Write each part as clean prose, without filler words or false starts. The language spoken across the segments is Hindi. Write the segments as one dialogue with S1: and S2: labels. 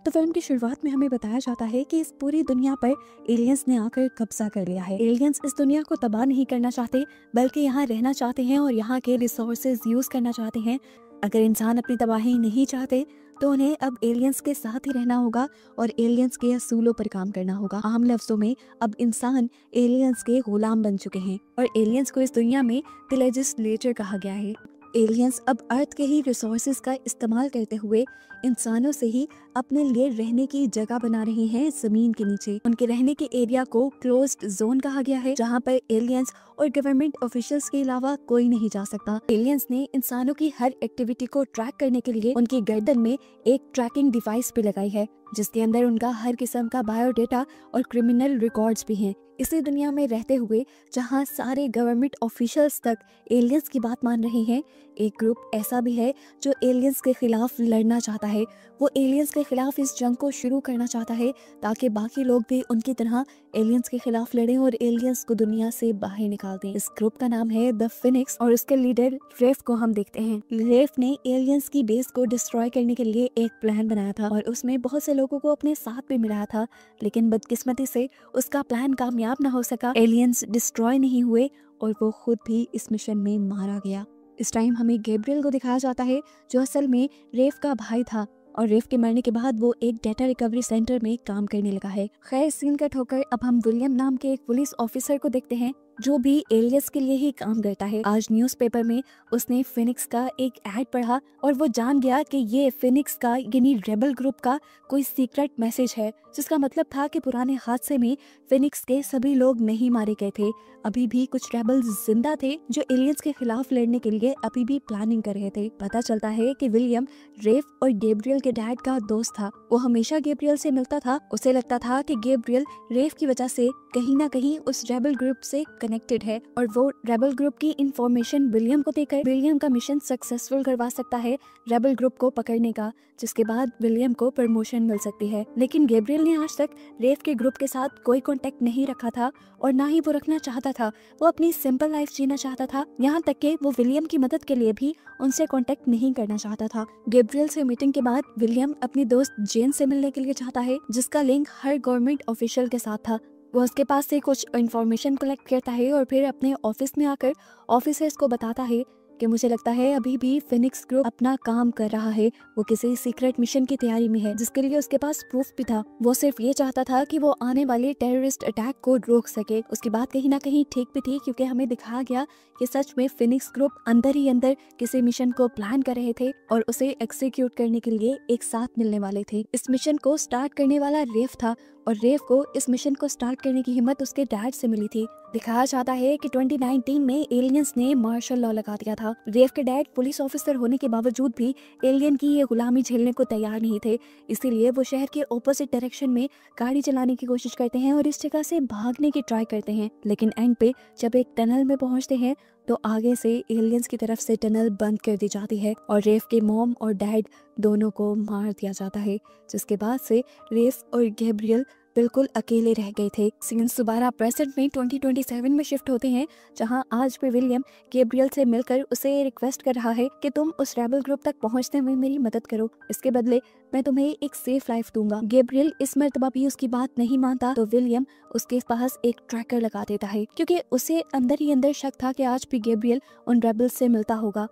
S1: तो फिल्म की शुरुआत में हमें बताया जाता है कि इस पूरी दुनिया पर एलियंस ने आकर कब्जा कर लिया है। एलियंस इस दुनिया को तबाह नहीं करना चाहते, बल्कि यहाँ रहना चाहते हैं और यहाँ के रिसोर्सेज यूज करना चाहते हैं। अगर इंसान अपनी तबाही नहीं चाहते तो उन्हें अब एलियंस के साथ ही रहना होगा और एलियंस के असूलों पर काम करना होगा। आम लफ्जों में अब इंसान एलियंस के गुलाम बन चुके हैं और एलियंस को इस दुनिया में द लेजिस्लेटर कहा गया है। एलियंस अब अर्थ के ही रिसोर्सेज का इस्तेमाल करते हुए इंसानों से ही अपने लिए रहने की जगह बना रहे हैं जमीन के नीचे। उनके रहने के एरिया को क्लोज्ड जोन कहा गया है, जहां पर एलियंस और गवर्नमेंट ऑफिशियल्स के अलावा कोई नहीं जा सकता। एलियंस ने इंसानों की हर एक्टिविटी को ट्रैक करने के लिए उनकी गर्दन में एक ट्रैकिंग डिवाइस भी लगाई है, जिसके अंदर उनका हर किस्म का बायोडेटा और क्रिमिनल रिकॉर्ड्स भी हैं। इसी दुनिया में रहते हुए जहां सारे गवर्नमेंट ऑफिशियल्स तक एलियंस की बात मान रहे हैं, एक ग्रुप ऐसा भी है जो एलियंस के खिलाफ लड़ना चाहता है। वो एलियंस के खिलाफ इस जंग को शुरू करना चाहता है ताकि बाकी लोग भी उनकी तरह एलियंस के खिलाफ लड़ें और एलियंस को दुनिया से बाहर निकाल दें। इस ग्रुप का नाम है द फिनिक्स और उसके लीडर रेफ को हम देखते हैं। रेफ ने एलियंस की बेस को डिस्ट्रॉय करने के लिए एक प्लान बनाया था और उसमें बहुत से लोगों को अपने साथ भी मिलाया था, लेकिन बदकिस्मती से उसका प्लान कामयाब ना हो सका। एलियंस डिस्ट्रॉय नहीं हुए और वो खुद भी इस मिशन में मारा गया। इस टाइम हमें गैब्रियल को दिखाया जाता है, जो असल में रेफ का भाई था और रेफ के मरने के बाद वो एक डेटा रिकवरी सेंटर में काम करने लगा है। खैर, सीन कट होकर अब हम विलियम नाम के एक पुलिस ऑफिसर को देखते हैं जो भी एलियंस के लिए ही काम करता है। आज न्यूज़पेपर में उसने फिनिक्स का एक ऐड पढ़ा और वो जान गया कि ये फिनिक्स का यानी रेबल ग्रुप का कोई सीक्रेट मैसेज है, जिसका मतलब था कि पुराने हादसे में फिनिक्स के सभी लोग नहीं मारे गए थे। अभी भी कुछ रेबल्स जिंदा थे जो एलियंस के खिलाफ लड़ने के लिए अभी भी प्लानिंग कर रहे थे। पता चलता है कि विलियम रेफ और गैब्रियल के डैड का दोस्त था। वो हमेशा गैब्रियल से मिलता था। उसे लगता था कि गैब्रियल रेफ की वजह से कहीं ना कहीं उस रेबल ग्रुप से कनेक्टेड है और वो रेबल ग्रुप की इंफॉर्मेशन विलियम को देकर विलियम का मिशन सक्सेसफुल करवा सकता है रेबल ग्रुप को पकड़ने का, जिसके बाद विलियम को प्रमोशन मिल सकती है। लेकिन गैब्रियल ने आज तक रेफ के ग्रुप के साथ कोई कांटेक्ट नहीं रखा था और ना ही वो रखना चाहता था। वो अपनी सिंपल लाइफ जीना चाहता था, यहाँ तक कि वो विलियम की मदद के लिए भी उनसे कांटेक्ट नहीं करना चाहता था। गैब्रियल से मीटिंग के बाद विलियम अपनी दोस्त जेन से मिलने के लिए चाहता है, जिसका लिंक हर गवर्नमेंट ऑफिशियल के साथ था। वो उसके पास से कुछ इन्फॉर्मेशन कलेक्ट करता है और फिर अपने ऑफिस में आकर ऑफिसर्स को बताता है कि मुझे लगता है अभी भी फिनिक्स ग्रुप अपना काम कर रहा है। वो किसी सीक्रेट मिशन की तैयारी में है, जिसके लिए उसके पास प्रूफ भी था। वो सिर्फ ये चाहता था कि वो आने वाले टेररिस्ट अटैक को रोक सके। उसकी बात कहीं ना कहीं ठीक भी थी, क्योंकि हमें दिखाया गया कि सच में फिनिक्स ग्रुप अंदर ही अंदर किसी मिशन को प्लान कर रहे थे और उसे एक्सिक्यूट करने के लिए एक साथ मिलने वाले थे। इस मिशन को स्टार्ट करने वाला रेफ था और रेफ को इस मिशन को स्टार्ट करने की हिम्मत उसके डैड से मिली थी। दिखाया जाता है कि 2019 में एलियंस ने मार्शल लॉ लगा दिया था। रेफ के डैड पुलिस ऑफिसर होने के बावजूद भी एलियन की ये गुलामी झेलने को तैयार नहीं थे, इसीलिए वो शहर के ऑपोजिट डायरेक्शन में गाड़ी चलाने की कोशिश करते हैं और इस जगह से भागने की ट्राई करते हैं। लेकिन एंड पे जब एक टनल में पहुंचते हैं तो आगे से एलियंस की तरफ से टनल बंद कर दी जाती है और रेफ के मॉम और डैड दोनों को मार दिया जाता है, जिसके बाद से रेफ और गैब्रियल बिल्कुल अकेले रह गए थे। सीन्स दोबारा प्रेजेंट में 2027 में शिफ्ट होते हैं, जहां आज भी विलियम गैब्रियल से मिलकर उसे रिक्वेस्ट कर रहा है कि तुम उस रेबल ग्रुप तक पहुंचने में मेरी मदद करो, इसके बदले मैं तुम्हें एक सेफ लाइफ दूंगा। गैब्रियल इस मर्तबा भी उसकी बात नहीं मानता तो विलियम उसके पास एक ट्रैकर लगा देता है, क्योंकि उसे अंदर ही अंदर शक था कि आज भी गैब्रियल उन रेबल्स से मिलता होगा।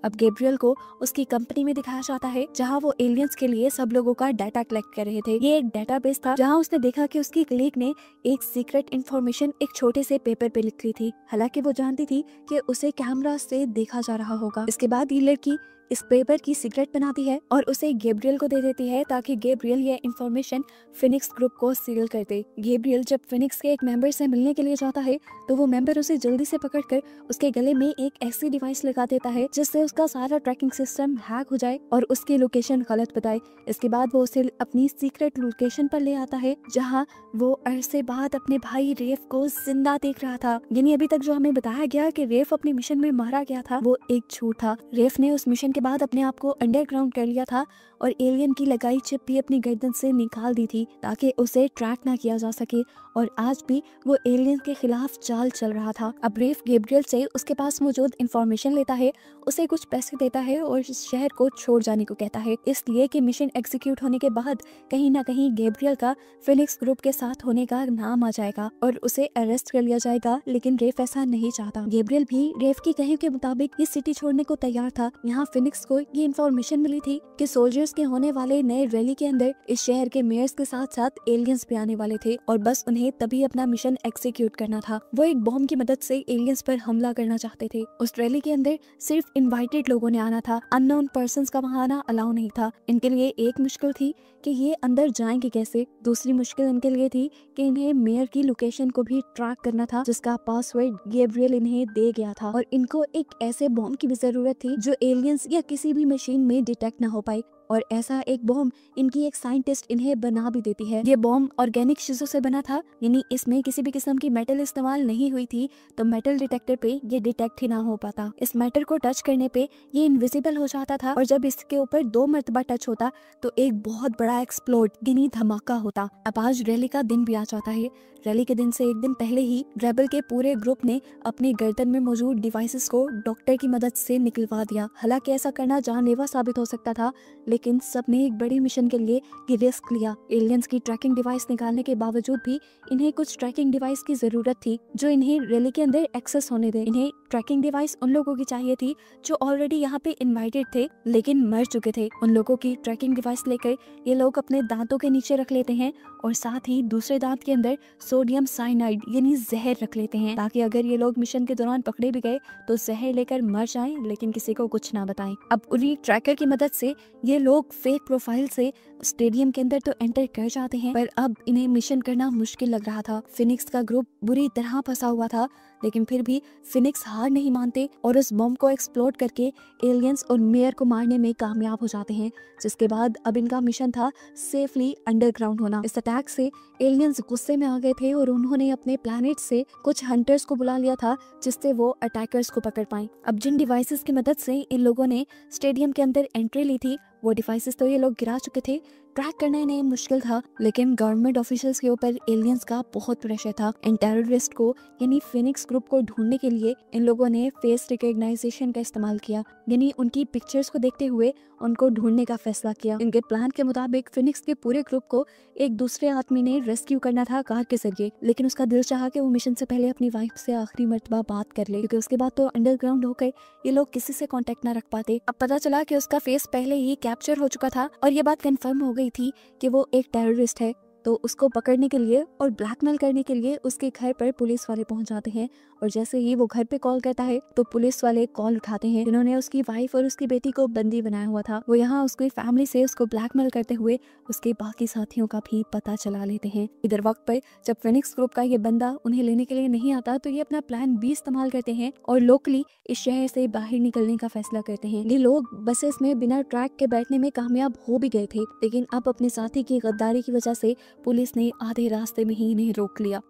S1: अब गैब्रियल को उसकी कंपनी में दिखाया जाता है, जहां वो एलियंस के लिए सब लोगों का डाटा कलेक्ट कर रहे थे। ये एक डाटाबेस था जहां उसने देखा कि उसकी कलीग ने एक सीक्रेट इन्फॉर्मेशन एक छोटे से पेपर पे लिख ली थी। हालांकि वो जानती थी कि उसे कैमरा से देखा जा रहा होगा। इसके बाद ये लड़की इस पेपर की सीक्रेट बनाती है और उसे गैब्रियल को दे देती है ताकि गैब्रियल ये इन्फॉर्मेशन फिनिक्स ग्रुप को सील कर दे। गैब्रियल जब फिनिक्स के एक मेंबर से मिलने के लिए जाता है तो वो मेंबर उसे जल्दी से पकड़कर उसके गले में एक ऐसी डिवाइस लगा देता है जिससे उसका सारा ट्रैकिंग सिस्टम हैक हो जाए और उसकी लोकेशन गलत बताए। इसके बाद वो उसे अपनी सीक्रेट लोकेशन पर ले आता है, जहाँ वो अरसे बाद अपने भाई रेफ को जिंदा देख रहा था। यानी अभी तक जो हमें बताया गया कि रेफ अपने मिशन में मारा गया था, वो एक झूठ था। रेफ ने उस मिशन के बाद अपने आप को अंडरग्राउंड कर लिया था और एलियन की लगाई चिप भी अपनी गर्दन से निकाल दी थी ताकि उसे ट्रैक ना किया जा सके, और आज भी वो एलियन के खिलाफ चाल चल रहा था। अब रेफ गैब्रियल से उसके पास मौजूद इंफॉर्मेशन लेता है, उसे कुछ पैसे देता है और इस शहर को छोड़ जाने को कहता है, इसलिए कि मिशन एग्जीक्यूट होने के बाद कहीं ना कहीं गैब्रियल का फिनिक्स ग्रुप के साथ होने का नाम आ जाएगा और उसे अरेस्ट कर लिया जाएगा। लेकिन रेफ ऐसा नहीं चाहता। गैब्रियल भी रेफ की कहे के मुताबिक ये सिटी छोड़ने को तैयार था। यहाँ फिनिक्स को ये इन्फॉर्मेशन मिली थी कि सोल्जर्स के होने वाले नए रैली के अंदर इस शहर के मेयर्स के साथ साथ एलियंस भी आने वाले थे और बस उन्हें तभी अपना मिशन एग्जीक्यूट करना था। वो एक बॉम्ब की मदद से एलियंस पर हमला करना चाहते थे। उस रैली के अंदर सिर्फ इनवाइटेड लोगों ने आना था, अननोन पर्संस का वहां आना अलाउ नहीं था। इनके लिए एक मुश्किल थी कि ये अंदर जाएंगे कैसे। दूसरी मुश्किल इनके लिए थी कि इन्हें मेयर की लोकेशन को भी ट्रैक करना था जिसका पासवर्ड गैब्रियल इन्हें दे गया था, और इनको एक ऐसे बॉम्ब की भी जरूरत थी जो एलियंस या किसी भी मशीन में डिटेक्ट ना हो पाए, और ऐसा एक बॉम्ब इनकी एक साइंटिस्ट इन्हें बना भी देती है। ये बॉम्ब ऑर्गेनिक चीजों से बना था, यानी इसमें किसी भी किस्म की मेटल इस्तेमाल नहीं हुई थी, तो मेटल डिटेक्टर पे ये डिटेक्ट ही ना हो पाता। इस मेटल को टच करने पे ये इनविजिबल हो जाता था, और जब इसके ऊपर 2 मरतबा टच होता तो एक बहुत बड़ा एक्सप्लोड यानी धमाका होता। अब आज रैली का दिन भी आ जाता है। रैली के दिन से एक दिन पहले ही रेबल के पूरे ग्रुप ने अपनी गर्दन में मौजूद डिवाइसेस को डॉक्टर की मदद से निकलवा दिया। हालांकि ऐसा करना जानलेवा साबित हो सकता था, लेकिन सबने एक बड़ी मिशन के लिए ये रिस्क लिया। एलियंस की ट्रैकिंग डिवाइस निकालने के बावजूद भी इन्हें कुछ ट्रैकिंग डिवाइस की जरूरत थी जो इन्हें रैली के अंदर एक्सेस होने दे। इन्हें ट्रैकिंग डिवाइस उन लोगों की चाहिए थी जो ऑलरेडी यहाँ पे इनवाइटेड थे लेकिन मर चुके थे। उन लोगों की ट्रैकिंग डिवाइस लेकर ये लोग अपने दांतों के नीचे रख लेते हैं और साथ ही दूसरे दांत के अंदर सोडियम साइनाइड यानी जहर रख लेते हैं, ताकि अगर ये लोग मिशन के दौरान पकड़े भी गए तो जहर लेकर मर जाएं लेकिन किसी को कुछ ना बताएं। अब उन्हीं ट्रैकर की मदद से ये लोग फेक प्रोफाइल से स्टेडियम के अंदर तो एंटर कर जाते हैं, पर अब इन्हें मिशन करना मुश्किल लग रहा था। फिनिक्स का ग्रुप बुरी तरह फंसा हुआ था, लेकिन फिर भी फिनिक्स हार नहीं मानते और उस बम को एक्सप्लोड करके एलियंस और मेयर को मारने में कामयाब हो जाते हैं, जिसके बाद अब इनका मिशन था सेफली अंडरग्राउंड होना। इस अटैक से एलियंस गुस्से में आ गए थे और उन्होंने अपने प्लैनेट से कुछ हंटर्स को बुला लिया था जिससे वो अटैकर्स को पकड़ पाए। अब जिन डिवाइसेस की मदद से इन लोगों ने स्टेडियम के अंदर एंट्री ली थी वो डिवाइसेस तो ये लोग गिरा चुके थे, ट्रैक करना इन्हें मुश्किल था, लेकिन गवर्नमेंट ऑफिशियल्स के ऊपर एलियंस का बहुत प्रेशर था। इन टेररिस्ट को यानी फिनिक्स ग्रुप को ढूंढने के लिए इन लोगों ने फेस रिकॉग्नाइजेशन का इस्तेमाल किया, यानी उनकी पिक्चर्स को देखते हुए उनको ढूंढने का फैसला किया। इनके प्लान के मुताबिक फिनिक्स के पूरे ग्रुप को एक दूसरे आदमी ने रेस्क्यू करना था कार के जरिए, लेकिन उसका दिल चाहा कि वो मिशन से पहले अपनी वाइफ से आखिरी मर्तबा बात कर ले, क्योंकि उसके बाद तो अंडरग्राउंड होकर ये लोग किसी से कांटेक्ट ना रख पाते। अब पता चला कि उसका फेस पहले ही कैप्चर हो चुका था और ये बात कंफर्म हो गई थी कि वो एक टेररिस्ट है, तो उसको पकड़ने के लिए और ब्लैकमेल करने के लिए उसके घर पर पुलिस वाले पहुंच जाते हैं, और जैसे ही वो घर पे कॉल करता है तो पुलिस वाले कॉल उठाते हैं जिन्होंने उसकी वाइफ और उसकी बेटी को बंदी बनाया हुआ था। वो यहाँ उसकी फैमिली से उसको ब्लैकमेल करते हुए उसके बाकी साथियों का भी पता चला लेते हैं। इधर वक्त पर जब फिनिक्स ग्रुप का ये बंदा उन्हें लेने के लिए नहीं आता तो ये अपना प्लान बी इस्तेमाल करते हैं और लोकली इस शहर से बाहर निकलने का फैसला करते हैं। ये लोग बसेस में बिना ट्रैक के बैठने में कामयाब हो भी गए थे, लेकिन अब अपने साथी की गद्दारी की वजह से पुलिस ने आधे रास्ते में ही इन्हें रोक लिया।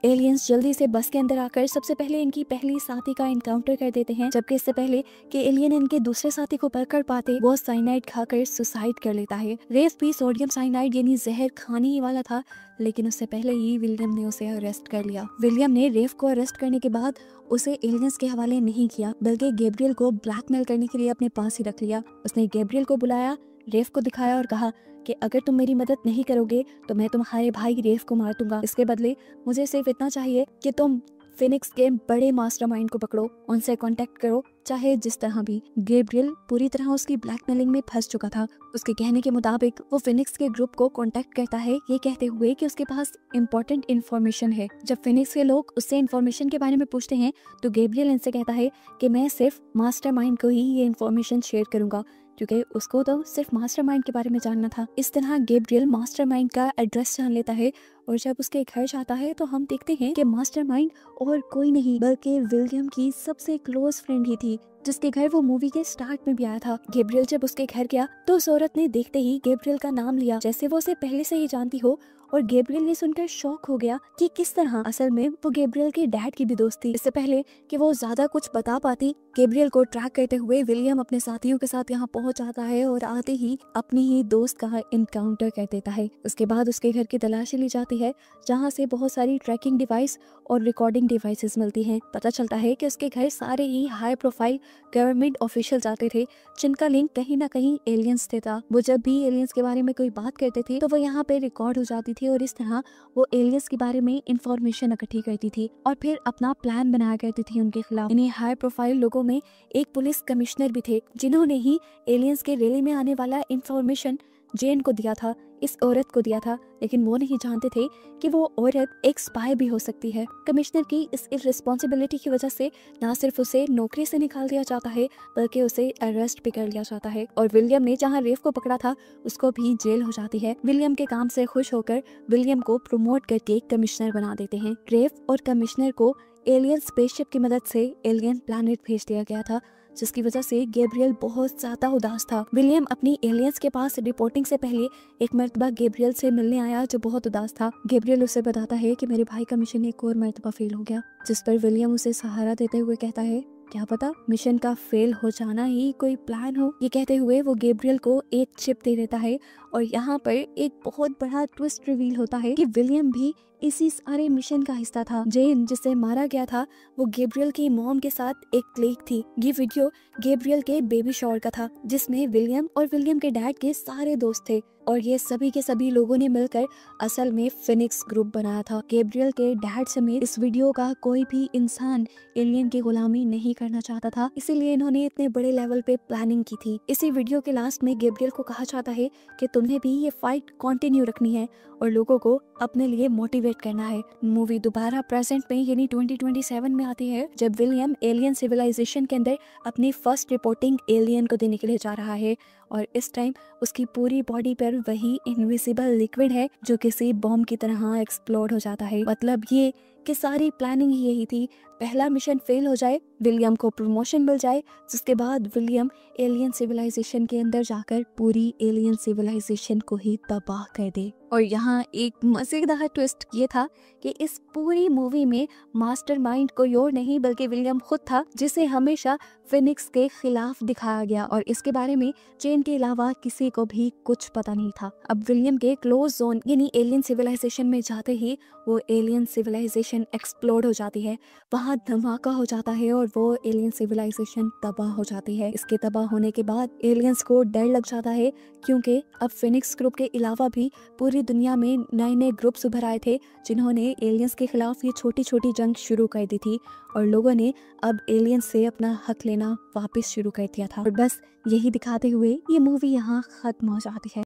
S1: एलियंस जल्दी से बस के अंदर आकर सबसे पहले इनकी पहली साथी का इनकाउंटर कर देते हैं, जबकि इससे पहले कि एलियन इनके दूसरे साथी को पकड़ पाते वो साइनाइड खाकर सुसाइड कर लेता है। रेफ भी सोडियम साइनाइड यानी जहर खाने ही वाला था, लेकिन उससे पहले ही विलियम ने उसे अरेस्ट कर लिया। विलियम ने रेफ को अरेस्ट करने के बाद उसे एलियंस के हवाले नहीं किया, बल्कि गैब्रियल को ब्लैकमेल करने के लिए अपने पास ही रख लिया। उसने गैब्रियल को बुलाया, रेफ को दिखाया और कहा कि अगर तुम मेरी मदद नहीं करोगे तो मैं तुम्हारे भाई रेफ को मार दूंगा। इसके बदले मुझे सिर्फ इतना चाहिए कि तुम फिनिक्स के बड़े मास्टरमाइंड को पकड़ो, उनसे कांटेक्ट करो, चाहे जिस तरह भी। गैब्रियल पूरी तरह उसकी ब्लैकमेलिंग में फंस चुका था। उसके कहने के मुताबिक वो फिनिक्स के ग्रुप को कांटेक्ट करता है ये कहते हुए कि उसके पास इंपॉर्टेंट इन्फॉर्मेशन है। जब फिनिक्स के लोग उससे इन्फॉर्मेशन के बारे में पूछते हैं तो गैब्रियल इनसे कहता है कि मैं सिर्फ मास्टरमाइंड को ही ये इन्फॉर्मेशन शेयर करूंगा, क्योंकि उसको तो सिर्फ मास्टरमाइंड के बारे में जानना था। इस तरह गैब्रियल मास्टरमाइंड का एड्रेस जान लेता है और जब उसके घर जाता है तो हम देखते हैं कि मास्टरमाइंड और कोई नहीं बल्कि विलियम की सबसे क्लोज फ्रेंड ही थी, जिसके घर वो मूवी के स्टार्ट में भी आया था। गैब्रियल जब उसके घर गया तो उस औरत ने देखते ही गैब्रियल का नाम लिया, जैसे वो उसे पहले से ही जानती हो। और गैब्रियल ये सुनकर शॉक हो गया कि किस तरह। असल में वो गैब्रियल के डैड की भी दोस्त थी। इससे पहले कि वो ज्यादा कुछ बता पाती, गैब्रियल को ट्रैक करते हुए विलियम अपने साथियों के साथ यहाँ पहुंच जाता है और आते ही अपनी ही दोस्त का इनकाउंटर कर देता है। उसके बाद उसके घर की तलाशी ली जाती है, जहाँ से बहुत सारी ट्रैकिंग डिवाइस और रिकॉर्डिंग डिवाइसेस मिलती हैं। पता चलता है कि उसके घर सारे ही हाई प्रोफाइल गवर्नमेंट ऑफिशियल आते थे, जिनका लिंक कहीं ना कहीं एलियंस से था। वो जब भी एलियंस के बारे में कोई बात करते थे तो वो यहाँ पे रिकॉर्ड हो जाती थी और इस तरह वो एलियंस के बारे में इंफॉर्मेशन इकट्ठी करती थी और फिर अपना प्लान बनाया करती थी उनके खिलाफ। इन्हीं हाई प्रोफाइल लोगों में एक पुलिस कमिश्नर भी थे, जिन्होंने ही एलियंस के रैली में आने वाला इंफॉर्मेशन जेन को दिया था, इस औरत को दिया था। लेकिन वो नहीं जानते थे कि वो औरत एक स्पाई भी हो सकती है। कमिश्नर की इस इररिस्पॉन्सिबिलिटी की वजह से ना सिर्फ उसे नौकरी से निकाल दिया जाता है, बल्कि उसे अरेस्ट भी कर लिया जाता है। और विलियम ने जहां रेफ को पकड़ा था, उसको भी जेल हो जाती है। विलियम के काम से खुश होकर विलियम को प्रमोट करके कमिश्नर बना देते हैं। रेफ और कमिश्नर को एलियन स्पेसशिप की मदद से एलियन प्लैनेट भेज दिया गया था, जिसकी वजह से गैब्रियल बहुत ज्यादा उदास था। विलियम अपनी एलियंस के पास रिपोर्टिंग से पहले एक मर्तबा गैब्रियल से मिलने आया, जो बहुत उदास था। गैब्रियल उसे बताता है कि मेरे भाई का मिशन एक और मर्तबा फेल हो गया, जिस पर विलियम उसे सहारा देते हुए कहता है, क्या पता मिशन का फेल हो जाना ही कोई प्लान हो। ये कहते हुए वो गैब्रियल को एक चिप दे देता है और यहाँ पर एक बहुत बड़ा ट्विस्ट रिवील होता है कि विलियम भी इसी सारे मिशन का हिस्सा था। जेन जिसे मारा गया था, वो गैब्रियल की मॉम के साथ एक क्लिक थी। ये वीडियो गैब्रियल के बेबी शॉवर का था, जिसमें विलियम और विलियम के डैड के सारे दोस्त थे और ये सभी के सभी लोगों ने मिलकर असल में फिनिक्स ग्रुप बनाया था। गैब्रियल के डैड समेत इस वीडियो का कोई भी इंसान एलियन की गुलामी नहीं करना चाहता था, इसीलिए इन्होंने इतने बड़े लेवल पे प्लानिंग की थी। इसी वीडियो के लास्ट में गैब्रियल को कहा जाता है कि तुम्हें भी ये फाइट कंटिन्यू रखनी है और लोगों को अपने लिए मोटिवेट करना है। मूवी दोबारा प्रेजेंट में यानी 2027 में आती है, जब विलियम एलियन सिविलाइजेशन के अंदर अपनी फर्स्ट रिपोर्टिंग एलियन को देने के लिए जा रहा है और इस टाइम उसकी पूरी बॉडी पर वही इनविजिबल लिक्विड है जो किसी बॉम्ब की तरह एक्सप्लोड हो जाता है। मतलब ये कि सारी प्लानिंग ही यही थी, पहला मिशन फेल हो जाए, विलियम को प्रमोशन मिल जाए, जिसके बाद विलियम एलियन सिविलाइजेशन के अंदर जाकर पूरी एलियन सिविलाइजेशन को ही तबाह कर दे। और यहाँ एक मजेदार ट्विस्ट ये था कि इस पूरी मूवी में मास्टरमाइंड कोई और नहीं बल्कि विलियम खुद था, जिसे हमेशा फिनिक्स के खिलाफ दिखाया गया और इसके बारे में चेन के अलावा किसी को भी कुछ पता नहीं था। अब विलियम के क्लोज जोन यानी एलियन सिविलाइजेशन में जाते ही वो एलियन सिविलाइजेशन एक्सप्लोड हो जाती है, वहाँ धमाका हो जाता है और वो एलियन सिविलाइजेशन तबाह हो जाती है। इसके तबाह होने के बाद एलियंस को डर लग जाता है, क्योंकि अब फिनिक्स ग्रुप के अलावा भी पूरी दुनिया में नए नए ग्रुप्स उभर आए थे, जिन्होंने एलियंस के खिलाफ ये छोटी छोटी जंग शुरू कर दी थी और लोगों ने अब एलियंस से अपना हक लेना वापस शुरू कर दिया था। और बस यही दिखाते हुए ये मूवी यहाँ खत्म हो जाती है।